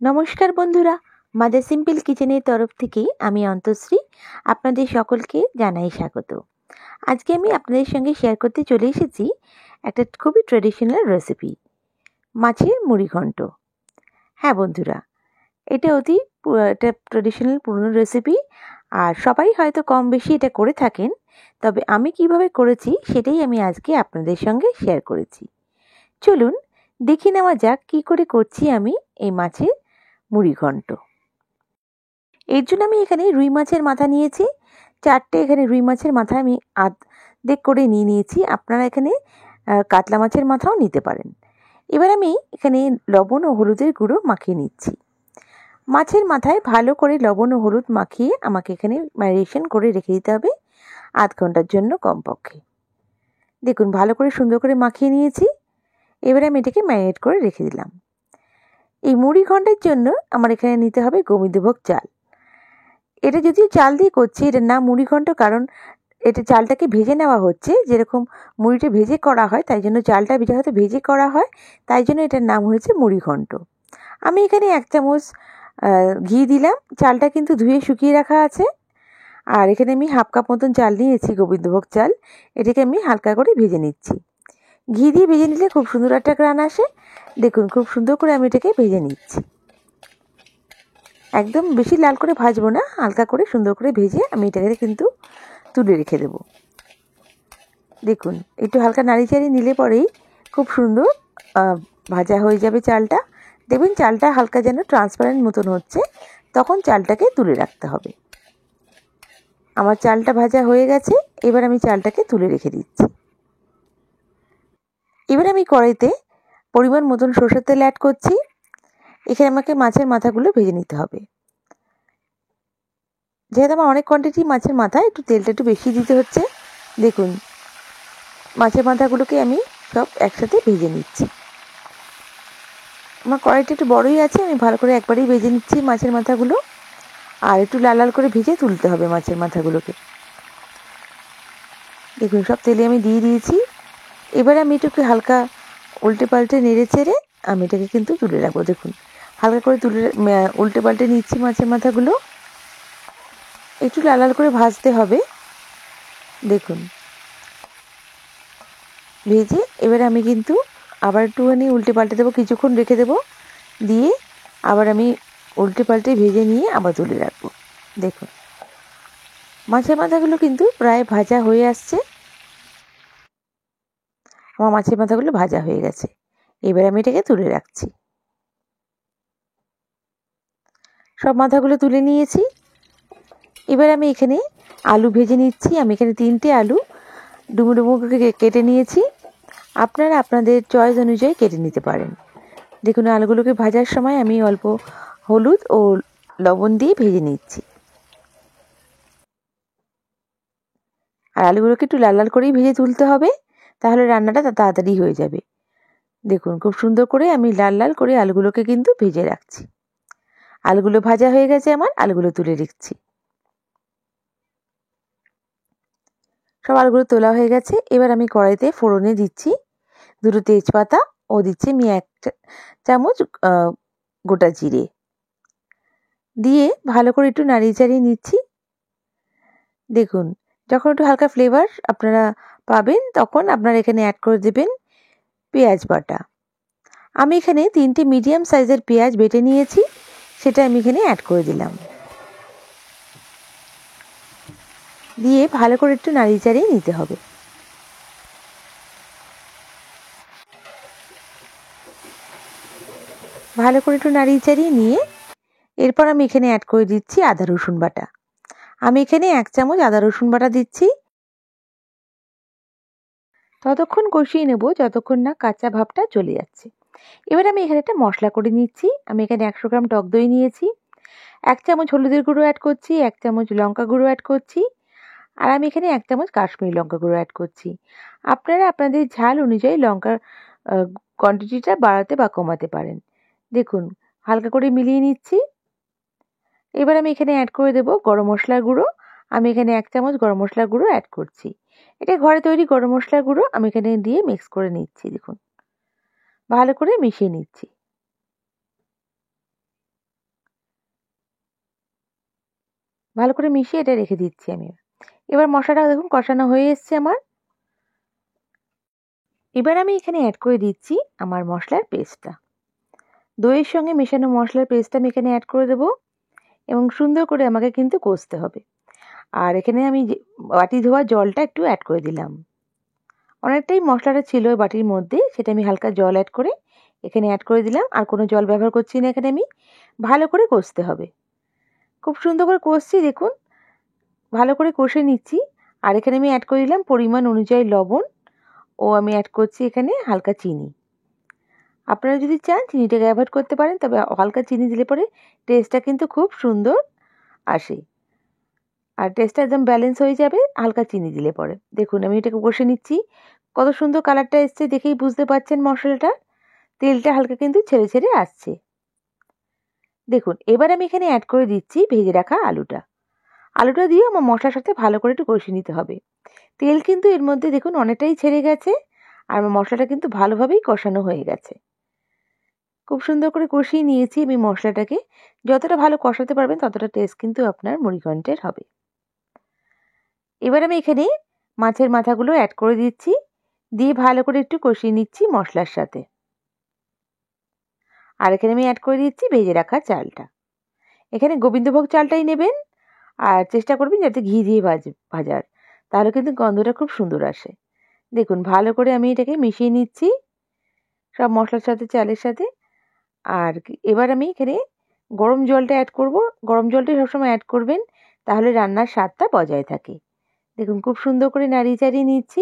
নমস্কার বন্ধুরা, mother simple কিচেনের তরফ থেকে আমি অন্তশ্রী আপনাদের সকলকে জানাই স্বাগত। আজকে আমি আপনাদের সঙ্গে শেয়ার করতে চলে এসেছি একটা খুবই ট্র্যাডিশনাল রেসিপি, মাছের মুড়িঘণ্ট। হ্যাঁ বন্ধুরা, এটা এটা ট্র্যাডিশনাল পুরনো রেসিপি, আর সবাই হয়তো কম বেশি এটা করে থাকেন। তবে আমি কিভাবে করেছি সেটাই আমি আজকে আপনাদের সঙ্গে শেয়ার করেছি। চলুন দেখে নেওয়া যাক কী করে করছি আমি এই মাছের মুড়িঘণ্ট। এর জন্য আমি এখানে রুই মাছের মাথা নিয়েছি, 4টে এখানে রুই মাছের মাথা আমি আধেক করে নিয়েছি। আপনারা এখানে কাতলা মাছের মাথাও নিতে পারেন। এবার আমি এখানে লবণ ও হলুদের গুঁড়ো মাখিয়ে নিচ্ছি। মাছের মাথায় ভালো করে লবণ ও হলুদ মাখিয়ে আমাকে এখানে ম্যারিনেশন করে রেখে দিতে হবে আধ ঘন্টার জন্য কমপক্ষে। দেখুন ভালো করে সুন্দর করে মাখিয়ে নিয়েছি। এবারে আমি এটাকে ম্যারিনেট করে রেখে দিলাম। এই মুড়ি ঘণ্টের জন্য আমার এখানে নিতে হবে গোবিন্দভোগ চাল। এটা যদিও চাল দিয়ে করছি, এটার নাম মুড়িঘণ্ট, কারণ এটা চালটাকে ভেজে নেওয়া হচ্ছে। যেরকম মুড়িটা ভেজে করা হয়, তাই জন্য চালটা হয়তো ভেজে করা হয়, তাই জন্য এটার নাম হয়েছে মুড়িঘণ্ট। আমি এখানে 1 চামচ ঘি দিলাম। চালটা কিন্তু ধুয়ে শুকিয়ে রাখা আছে। আর এখানে আমি হাফ কাপ মতন চাল নিয়েছি, গোবিন্দভোগ চাল। এটাকে আমি হালকা করে ভেজে নিচ্ছি। ঘি দিয়ে ভেজে নিলে খুব সুন্দর একটা গ্রান আসে। দেখুন খুব সুন্দর করে আমি এটাকে ভেজে নিচ্ছি। একদম বেশি লাল করে ভাজবো না, হালকা করে সুন্দর করে ভেজে আমি এটাকে কিন্তু তুলে রেখে দেব। দেখুন একটু হালকা নাড়িচাড়ি নিলে পরেই খুব সুন্দর ভাজা হয়ে যাবে চালটা। দেখবেন চালটা হালকা যেন ট্রান্সপারেন্ট মতন হচ্ছে, তখন চালটাকে তুলে রাখতে হবে। আমার চালটা ভাজা হয়ে গেছে। এবার আমি চালটাকে তুলে রেখে দিচ্ছি। এবার আমি কড়াইতে পরিমাণ মতন সরষের তেল অ্যাড করছি। এখানে আমাকে মাছের মাথাগুলো ভেজে নিতে হবে। যেহেতু আমার অনেক কোয়ান্টিটি মাছের মাথা, একটু তেলটা একটু বেশি দিতে হচ্ছে। দেখুন মাছের মাথাগুলোকে আমি সব একসাথে ভেজে নিচ্ছি। আমার কড়াইটা একটু বড়ই আছে, আমি ভালো করে একবারেই ভেজে নিচ্ছি মাছের মাথাগুলো। আর একটু লাল লাল করে ভেজে তুলতে হবে মাছের মাথাগুলোকে। দেখুন সব তেলে আমি দিয়ে দিয়েছি। এবারে আমি এটাকে হালকা উল্টে পাল্টে নেড়ে চেড়ে আমি এটাকে কিন্তু তুলে রাখবো। দেখুন হালকা করে উল্টে পাল্টে নিচ্ছি মাছের মাথাগুলো। একটু লাল লাল করে ভাজতে হবে। দেখুন ভেজে এবারে আমি কিন্তু আবার একটুখানি উল্টে পাল্টে দেবো, কিছুক্ষণ রেখে দেবো। দিয়ে আবার আমি উল্টে পাল্টে ভেজে নিয়ে আবার তুলে রাখবো। দেখুন মাছের মাথাগুলো কিন্তু প্রায় ভাজা হয়ে আসছে। আমার মাছের মাথাগুলো ভাজা হয়ে গেছে। এবার আমি এটাকে তুলে রাখছি। সব মাথাগুলো তুলে নিয়েছি। এবার আমি এখানে আলু ভেজে নিচ্ছি। আমি এখানে 3টে আলু ডুমো ডুমো করে কেটে নিয়েছি। আপনারা আপনাদের চয়েস অনুযায়ী কেটে নিতে পারেন। দেখুন আলুগুলোকে ভাজার সময় আমি অল্প হলুদ ও লবণ দিয়ে ভেজে নিচ্ছি। আর আলুগুলোকে একটু লাল লাল করেই ভেজে তুলতে হবে, তাহলে রান্নাটা তাড়াতাড়ি হয়ে যাবে। দেখুন খুব সুন্দর করে আমি লাল লাল করে আলুগুলোকে কিন্তু ভেজে রাখছি। আলুগুলো ভাজা হয়ে গেছে আমার, আলুগুলো তুলে রেখেছি। সব আলুগুলো তোলা হয়ে গেছে। এবার আমি কড়াইতে ফোড়নে দিচ্ছি 2টো তেজপাতা ও দিচ্ছি আমি 1 চামচ গোটা জিরে দিয়ে ভালো করে একটু নাড়িয়ে চাড়িয়ে নিচ্ছি। দেখুন যখন একটু হালকা ফ্লেভার আপনারা পাবেন, তখন আপনারা এখানে অ্যাড করে দেবেন পেঁয়াজ বাটা। আমি এখানে 3টে মিডিয়াম সাইজের পেঁয়াজ বেটে নিয়েছি, সেটা আমি এখানে অ্যাড করে দিলাম। দিয়ে ভালো করে একটু নাড়িয়ে চাড়িয়ে নিতে হবে। ভালো করে একটু নাড়িয়ে চাড়িয়ে নিয়ে এরপর আমি এখানে অ্যাড করে দিচ্ছি আদা রসুন বাটা। আমি এখানে 1 চামচ আদা রসুন বাটা দিচ্ছি। ততক্ষণ কষিয়ে নেব যতক্ষণ না কাঁচা ভাবটা চলে যাচ্ছে। এবার আমি এখানে একটা মশলা করে নিচ্ছি। আমি এখানে 100 গ্রাম টক দই নিয়েছি। 1 চামচ হলুদের গুঁড়ো অ্যাড করছি, 1 চামচ লঙ্কা গুঁড়ো অ্যাড করছি, আর আমি এখানে 1 চামচ কাশ্মীরি লঙ্কা গুঁড়ো অ্যাড করছি। আপনারা আপনাদের ঝাল অনুযায়ী লঙ্কার কোয়ান্টিটিটা বাড়াতে বা কমাতে পারেন। দেখুন হালকা করে মিলিয়ে নিচ্ছি। এবার আমি এখানে অ্যাড করে দেব গরম মশলার গুঁড়ো। আমি এখানে 1 চামচ গরম মশলার গুঁড়ো অ্যাড করছি। এটা ঘরে তৈরি গরম মশলার গুঁড়ো, আমি এখানে দিয়ে মিক্স করে নিচ্ছি। দেখুন ভালো করে মিশিয়ে নিচ্ছি। ভালো করে মিশিয়ে এটা রেখে দিচ্ছি আমি। এবার মশলাটা দেখুন কষানো হয়ে এসছে আমার। এবার আমি এখানে অ্যাড করে দিচ্ছি আমার মশলার পেস্টটা। দইয়ের সঙ্গে মেশানো মশলার পেস্টটা আমি এখানে অ্যাড করে দেবো এবং সুন্দর করে আমাকে কিন্তু কষতে হবে। আর এখানে আমি যে বাটি ধোয়া জলটা একটু অ্যাড করে দিলাম। অনেকটাই মশলাটা ছিল ওই বাটির মধ্যে, সেটা আমি হালকা জল অ্যাড করে এখানে অ্যাড করে দিলাম। আর কোনো জল ব্যবহার করছি না এখানে আমি। ভালো করে কষতে হবে। খুব সুন্দর করে কষছি দেখুন, ভালো করে কষে নিচ্ছি। আর এখানে আমি অ্যাড করে দিলাম পরিমাণ অনুযায়ী লবণ ও আমি অ্যাড করছি এখানে হালকা চিনি। আপনারা যদি চান চিনিটাকে অ্যাভয়েড করতে পারেন, তবে হালকা চিনি দিলে পরে টেস্টটা কিন্তু খুব সুন্দর আসে। আর টেস্টটা একদম ব্যালেন্স হয়ে যাবে হালকা চিনি দিলে পরে। দেখুন আমি এটাকে কষে নিচ্ছি। কত সুন্দর কালারটা এসছে দেখেই বুঝতে পারছেন মশলাটা। তেলটা হালকা কিন্তু ছেড়ে ছেড়ে আসছে। দেখুন এবার আমি এখানে অ্যাড করে দিচ্ছি ভেজে রাখা আলুটা। আলুটা দিয়ে আমার মশলার সাথে ভালো করে একটু কষিয়ে নিতে হবে। তেল কিন্তু এর মধ্যে দেখুন অনেকটাই ছেড়ে গেছে। আর আমার মশলাটা কিন্তু ভালোভাবেই কষানো হয়ে গেছে। খুব সুন্দর করে কষিয়ে নিয়েছি আমি মশলাটাকে। যতটা ভালো কষাতে পারবেন ততটা টেস্ট কিন্তু আপনার মুড়িঘণ্টের হবে। এবার আমি এখানে মাছের মাথাগুলো অ্যাড করে দিচ্ছি, দিয়ে ভালো করে একটু কষিয়ে নিচ্ছি মশলার সাথে। আর এখানে আমি অ্যাড করে দিচ্ছি ভেজে রাখা চালটা। এখানে গোবিন্দভোগ চালটাই নেবেন আর চেষ্টা করবেন যাতে ঘি দিয়ে ভাজার, তাহলে কিন্তু গন্ধটা খুব সুন্দর আসে। দেখুন ভালো করে আমি এটাকে মিশিয়ে নিচ্ছি সব মশলার সাথে, চালের সাথে। আর এবার আমি এখানে গরম জলটা অ্যাড করব। গরম জলটাই সবসময় অ্যাড করবেন, তাহলে রান্নার স্বাদটা বজায় থাকে। দেখুন খুব সুন্দর করে নাড়িয়ে চাড়িয়ে নিচ্ছি।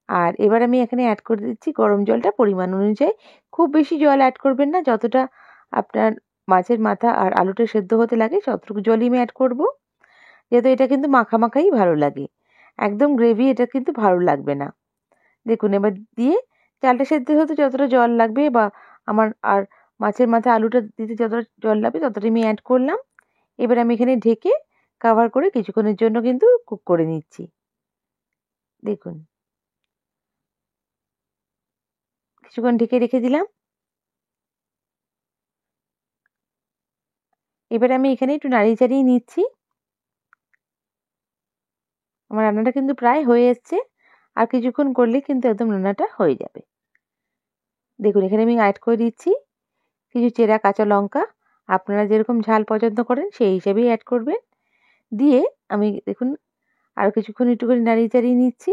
আর এবার আমি এখানে অ্যাড করে দিচ্ছি গরম জলটা পরিমাণ অনুযায়ী। খুব বেশি জল অ্যাড করবেন না, যতটা আপনার মাছের মাথা আর আলুটা সেদ্ধ হতে লাগে ততটুকু জলই আমি অ্যাড করব, যেহেতু এটা কিন্তু মাখা মাখাই ভালো লাগে। একদম গ্রেভি এটা কিন্তু ভালো লাগবে না। দেখুন এবার দিয়ে চালটা সেদ্ধ হতে যতটা জল লাগবে বা আমার আর মাছের মাথা আলুটা দিতে যতটা জল লাগবে ততটাই আমি অ্যাড করলাম। এবার আমি এখানে ঢেকে কভার করে কিছুক্ষণের জন্য কিন্তু কুক করে নিচ্ছি। দেখুন কিছুক্ষণ ঢেকে রেখে দিলাম। এবার আমি এখানে একটু নাড়িয়ে চাড়িয়ে নিচ্ছি। আমার রান্নাটা কিন্তু প্রায় হয়ে এসছে। আর কিছুক্ষণ করলে কিন্তু একদম রান্নাটা হয়ে যাবে। দেখুন এখানে আমি অ্যাড করে দিচ্ছি কিছু চেরা কাঁচা লঙ্কা। আপনারা যেরকম ঝাল পছন্দ করেন সেই হিসেবেই অ্যাড করবেন। দিয়ে আমি দেখুন আরও কিছুক্ষণ একটু করে নাড়িয়ে চাড়িয়ে নিচ্ছি।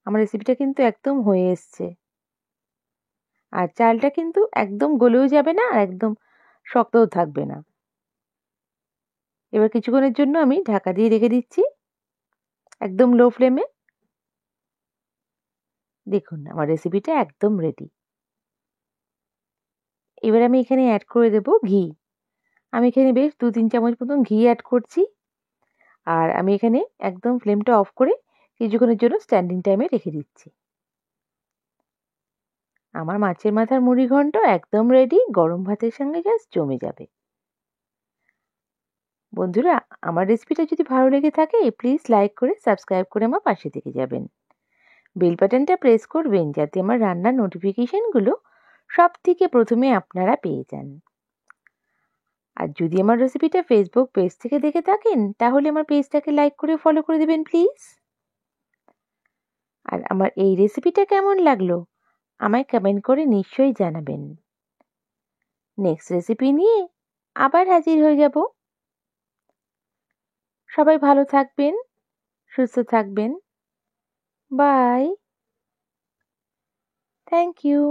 আমার রেসিপিটা কিন্তু একদম হয়ে এসছে। আর চালটা কিন্তু একদম গলেও যাবে না আর একদম শক্তও থাকবে না। এবার কিছুক্ষণের জন্য আমি ঢাকা দিয়ে রেখে দিচ্ছি একদম লো ফ্লেমে। দেখুন আমার রেসিপিটা একদম রেডি। এবার আমি এখানে অ্যাড করে দেব ঘি। আমি এখানে বেশ 2-3 চামচ মতন ঘি অ্যাড করছি। আর আমি এখানে একদম ফ্লেমটা অফ করে কিছুক্ষণের জন্য স্ট্যান্ডিং টাইমে রেখে দিচ্ছি। আমার মাছের মাথার মুড়ি ঘন্ট একদম রেডি, গরম ভাতের সঙ্গে জাস্ট জমে যাবে। বন্ধুরা আমার রেসিপিটা যদি ভালো লেগে থাকে প্লিজ লাইক করে সাবস্ক্রাইব করে আমার পাশে থেকে যাবেন। বেল বাটনটা প্রেস করবেন যাতে আমার রান্নার নোটিফিকেশনগুলো সবথেকে প্রথমে আপনারা পেয়ে যান। আর যদি আমার রেসিপিটা ফেসবুক পেজ থেকে দেখে থাকেন তাহলে আমার পেজটাকে লাইক করে ফলো করে দেবেন প্লিজ। আর আমার এই রেসিপিটা কেমন লাগলো আমায় কমেন্ট করে নিশ্চয়ই জানাবেন। নেক্সট রেসিপি নিয়ে আবার হাজির হয়ে যাব। সবাই ভালো থাকবেন, সুস্থ থাকবেন। বাই। Thank you.